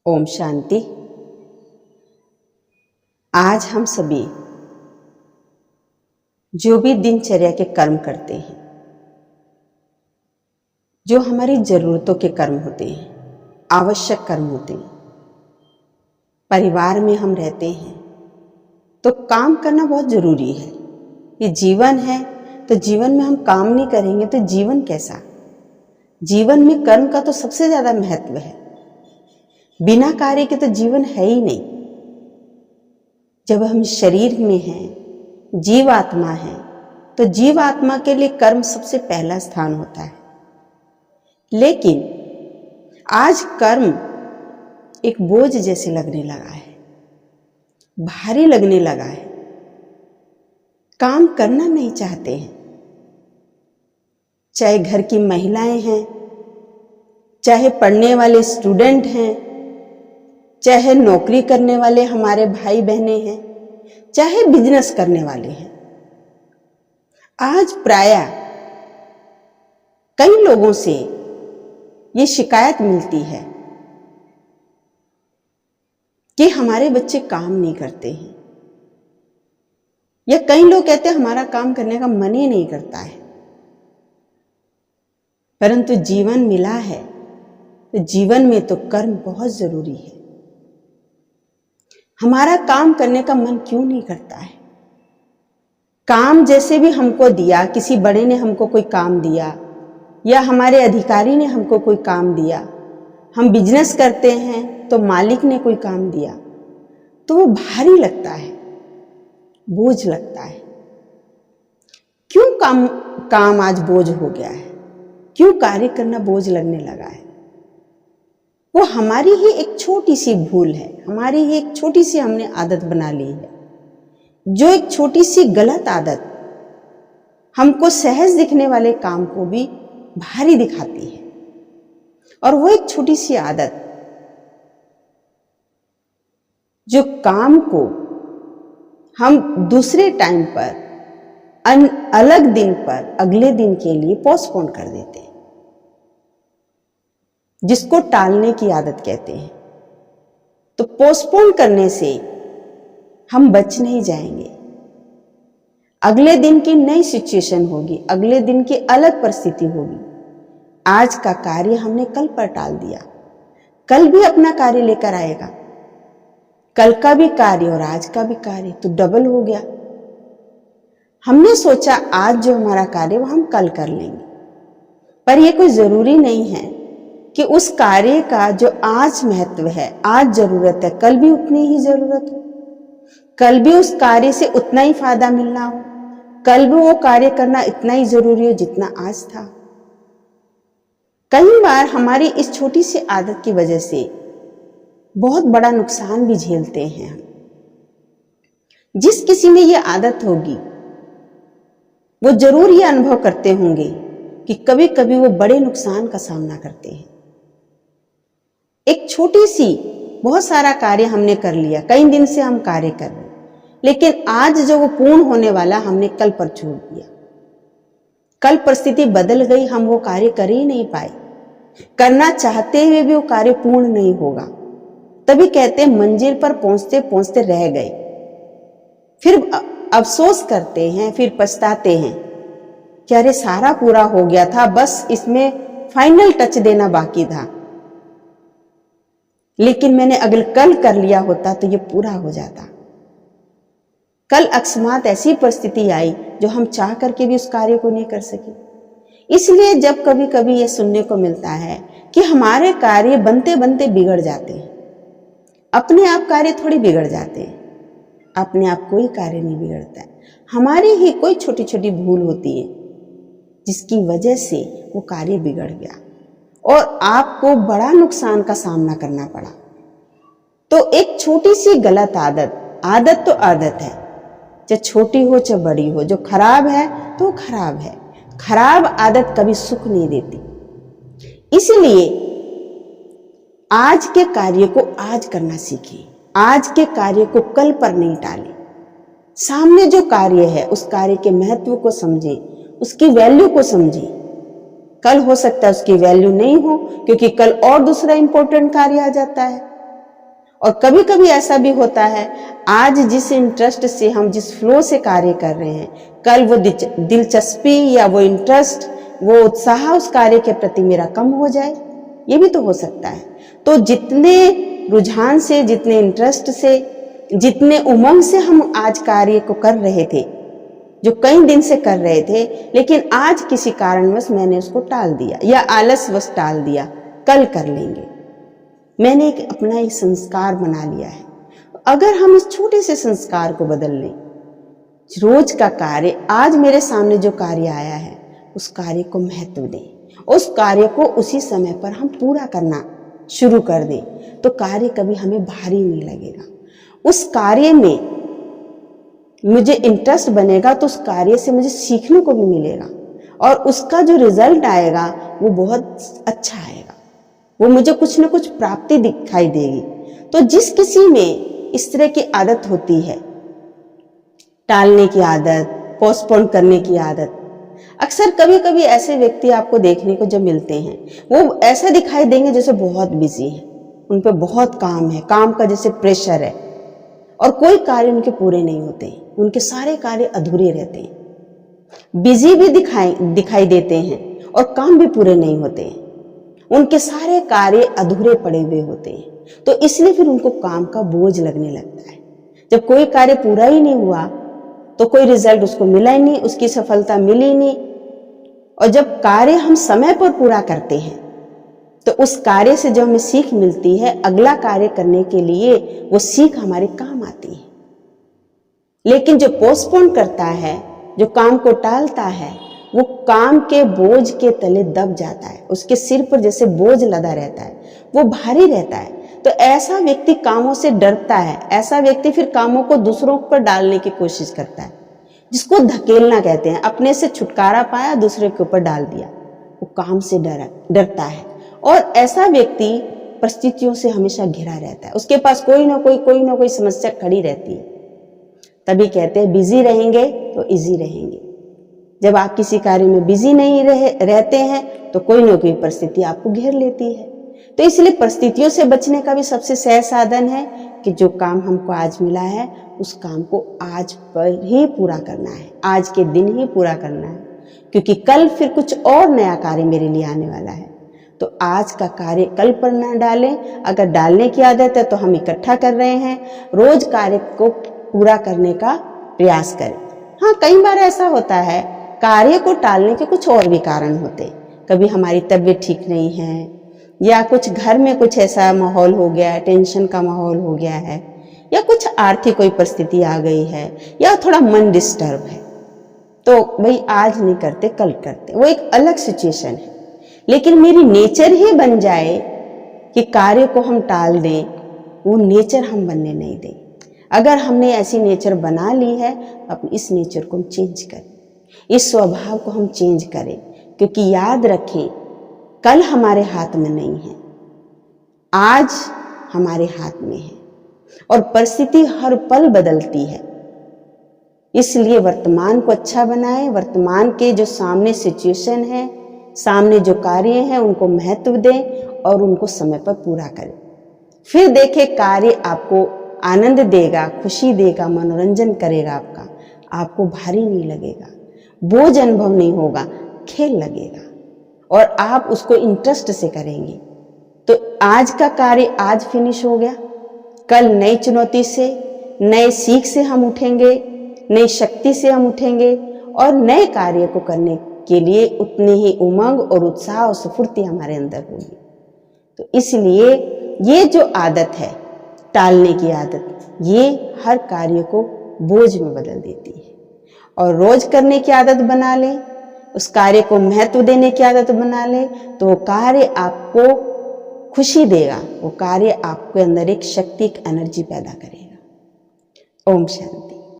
ओम शांति। आज हम सभी जो भी दिनचर्या के कर्म करते हैं, जो हमारी जरूरतों के कर्म होते हैं, आवश्यक कर्म होते हैं, परिवार में हम रहते हैं तो काम करना बहुत जरूरी है। ये जीवन है तो जीवन में हम काम नहीं करेंगे तो जीवन कैसा। जीवन में कर्म का तो सबसे ज्यादा महत्व है। बिना कार्य के तो जीवन है ही नहीं। जब हम शरीर में हैं, जीव आत्मा है, तो जीव आत्मा के लिए कर्म सबसे पहला स्थान होता है। लेकिन आज कर्म एक बोझ जैसे लगने लगा है, भारी लगने लगा है। काम करना नहीं चाहते हैं। चाहे घर की महिलाएं हैं, चाहे पढ़ने वाले स्टूडेंट हैं, चाहे नौकरी करने वाले हमारे भाई बहने हैं, चाहे बिजनेस करने वाले हैं। आज प्रायः कई लोगों से ये शिकायत मिलती है कि हमारे बच्चे काम नहीं करते हैं, या कई लोग कहते हैं हमारा काम करने का मन ही नहीं करता है। परंतु जीवन मिला है तो जीवन में तो कर्म बहुत जरूरी है। हमारा काम करने का मन क्यों नहीं करता है? काम जैसे भी हमको दिया, किसी बड़े ने हमको कोई काम दिया या हमारे अधिकारी ने हमको कोई काम दिया, हम बिजनेस करते हैं तो मालिक ने कोई काम दिया, तो वो भारी लगता है, बोझ लगता है। क्यों काम आज बोझ हो गया है? क्यों कार्य करना बोझ लगने लगा है? वो हमारी ही एक छोटी सी भूल है, हमारी ही एक छोटी सी हमने आदत बना ली है। जो एक छोटी सी गलत आदत हमको सहज दिखने वाले काम को भी भारी दिखाती है। और वो एक छोटी सी आदत जो काम को हम दूसरे टाइम पर, अलग दिन पर, अगले दिन के लिए पोस्टपोन कर देते हैं, जिसको टालने की आदत कहते हैं। तो पोस्टपोन करने से हम बच नहीं जाएंगे। अगले दिन की नई सिचुएशन होगी, अगले दिन की अलग परिस्थिति होगी। आज का कार्य हमने कल पर टाल दिया, कल भी अपना कार्य लेकर आएगा। कल का भी कार्य और आज का भी कार्य तो डबल हो गया। हमने सोचा आज जो हमारा कार्य वो हम कल कर लेंगे, पर यह कोई जरूरी नहीं है कि उस कार्य का जो आज महत्व है, आज जरूरत है, कल भी उतनी ही जरूरत हो, कल भी उस कार्य से उतना ही फायदा मिलना हो, कल भी वो कार्य करना इतना ही जरूरी हो जितना आज था। कई बार हमारी इस छोटी सी आदत की वजह से बहुत बड़ा नुकसान भी झेलते हैं हम। जिस किसी में ये आदत होगी वो जरूर ये अनुभव करते होंगे कि कभी कभी वो बड़े नुकसान का सामना करते हैं। एक छोटी सी, बहुत सारा कार्य हमने कर लिया, कई दिन से हम कार्य कर रहे हैं, लेकिन आज जो वो पूर्ण होने वाला हमने कल पर छोड़ दिया। कल परिस्थिति बदल गई, हम वो कार्य कर ही नहीं पाए। करना चाहते हुए भी वो कार्य पूर्ण नहीं होगा। तभी कहते हैं मंजिल पर पहुंचते पहुंचते रह गए। फिर अफसोस करते हैं, फिर पछताते हैं कि अरे सारा पूरा हो गया था, बस इसमें फाइनल टच देना बाकी था, लेकिन मैंने अगर कल कर लिया होता तो ये पूरा हो जाता। कल अकस्मात ऐसी परिस्थिति आई जो हम चाह करके भी उस कार्य को नहीं कर सके। इसलिए जब कभी कभी ये सुनने को मिलता है कि हमारे कार्य बनते बनते बिगड़ जाते हैं, अपने आप कार्य थोड़ी बिगड़ जाते हैं, अपने आप कोई कार्य नहीं बिगड़ता है। हमारी ही कोई छोटी छोटी भूल होती है जिसकी वजह से वो कार्य बिगड़ गया और आपको बड़ा नुकसान का सामना करना पड़ा। तो एक छोटी सी गलत आदत तो आदत है, चाहे छोटी हो चाहे बड़ी हो, जो खराब है तो खराब है। खराब आदत कभी सुख नहीं देती। इसलिए आज के कार्य को आज करना सीखें, आज के कार्य को कल पर नहीं टालें। सामने जो कार्य है उस कार्य के महत्व को समझें, उसकी वैल्यू को समझें। कल हो सकता है उसकी वैल्यू नहीं हो, क्योंकि कल और दूसरा इंपॉर्टेंट कार्य आ जाता है। और कभी कभी ऐसा भी होता है, आज जिस इंटरेस्ट से हम जिस फ्लो से कार्य कर रहे हैं, कल वो दिलचस्पी या वो इंटरेस्ट, वो उत्साह उस कार्य के प्रति मेरा कम हो जाए, ये भी तो हो सकता है। तो जितने रुझान से, जितने इंटरेस्ट से, जितने उमंग से हम आज कार्य को कर रहे थे, जो कई दिन से कर रहे थे, लेकिन आज किसी कारणवश मैंने उसको टाल दिया या आलसवश टाल दिया, कल कर लेंगे, मैंने अपना एक संस्कार बना लिया है। अगर हम इस छोटे से संस्कार को बदल लें, रोज का कार्य, आज मेरे सामने जो कार्य आया है उस कार्य को महत्व दें, उस कार्य को उसी समय पर हम पूरा करना शुरू कर दें, तो कार्य कभी हमें भारी नहीं लगेगा। उस कार्य में मुझे इंटरेस्ट बनेगा तो उस कार्य से मुझे सीखने को भी मिलेगा और उसका जो रिजल्ट आएगा वो बहुत अच्छा आएगा, वो मुझे कुछ न कुछ प्राप्ति दिखाई देगी। तो जिस किसी में इस तरह की आदत होती है, टालने की आदत, पोस्टपोन करने की आदत, अक्सर कभी कभी ऐसे व्यक्ति आपको देखने को जब मिलते हैं, वो ऐसा दिखाई देंगे जैसे बहुत बिजी है, उन पर बहुत काम है, काम का जैसे प्रेशर है, और कोई कार्य उनके पूरे नहीं होते, उनके सारे कार्य अधूरे रहते हैं। बिजी भी दिखाई देते हैं और काम भी पूरे नहीं होते हैं, उनके सारे कार्य अधूरे पड़े हुए होते हैं। तो इसलिए फिर उनको काम का बोझ लगने लगता है। जब कोई कार्य पूरा ही नहीं हुआ तो कोई रिजल्ट उसको मिला ही नहीं, उसकी सफलता मिली नहीं। और जब कार्य हम समय पर पूरा करते हैं तो उस कार्य से जो हमें सीख मिलती है, अगला कार्य करने के लिए वो सीख हमारे काम आती है। लेकिन जो पोस्टपोन करता है, जो काम को टालता है, वो काम के बोझ के तले दब जाता है, उसके सिर पर जैसे बोझ लदा रहता है, वो भारी रहता है। तो ऐसा व्यक्ति कामों से डरता है, ऐसा व्यक्ति फिर कामों को दूसरों पर डालने की कोशिश करता है, जिसको धकेलना कहते हैं। अपने से छुटकारा पाया, दूसरे के ऊपर डाल दिया, वो काम से डरता है। और ऐसा व्यक्ति परिस्थितियों से हमेशा घिरा रहता है, उसके पास कोई ना कोई समस्या खड़ी रहती है। तभी कहते हैं बिजी रहेंगे तो इजी रहेंगे। जब आप किसी कार्य में बिजी नहीं रहते हैं तो कोई ना कोई परिस्थिति आपको घेर लेती है। तो इसलिए परिस्थितियों से बचने का भी सबसे सहज साधन है कि जो काम हमको आज मिला है उस काम को आज पर ही पूरा करना है, आज के दिन ही पूरा करना है, क्योंकि कल फिर कुछ और नया कार्य मेरे लिए आने वाला है। तो आज का कार्य कल पर ना डालें। अगर डालने की आदत है तो हम इकट्ठा कर रहे हैं, रोज कार्य को पूरा करने का प्रयास करें। हाँ, कई बार ऐसा होता है कार्य को टालने के कुछ और भी कारण होते, कभी हमारी तबीयत ठीक नहीं है, या कुछ घर में कुछ ऐसा माहौल हो गया है, टेंशन का माहौल हो गया है, या कुछ आर्थिक कोई परिस्थिति आ गई है, या थोड़ा मन डिस्टर्ब है, तो भाई आज नहीं करते कल करते, वो एक अलग सिचुएशन है। लेकिन मेरी नेचर ही बन जाए कि कार्य को हम टाल दें, वो नेचर हम बनने नहीं दें। अगर हमने ऐसी नेचर बना ली है, अब इस नेचर को हम चेंज करें, इस स्वभाव को हम चेंज करें, क्योंकि याद रखें कल हमारे हाथ में नहीं है, आज हमारे हाथ में है और परिस्थिति हर पल बदलती है। इसलिए वर्तमान को अच्छा बनाएं, वर्तमान के जो सामने सिचुएशन है, सामने जो कार्य हैं उनको महत्व दें और उनको समय पर पूरा करें। फिर देखें कार्य आपको आनंद देगा, खुशी देगा, मनोरंजन करेगा, आपको भारी नहीं लगेगा, बोझ अनुभव नहीं होगा, खेल लगेगा और आप उसको इंटरेस्ट से करेंगे। तो आज का कार्य आज फिनिश हो गया, कल नई चुनौती से, नए सीख से हम उठेंगे, नई शक्ति से हम उठेंगे और नए कार्य को करने के लिए उतनी ही उमंग और उत्साह और स्फूर्ति हमारे अंदर होगी। तो इसलिए ये जो आदत है टालने की आदत, ये हर कार्य को बोझ में बदल देती है। और रोज करने की आदत बना लें, उस कार्य को महत्व देने की आदत बना लें, तो वो कार्य आपको खुशी देगा, वो कार्य आपके अंदर एक शक्ति, एक एनर्जी पैदा करेगा। ओम शांति।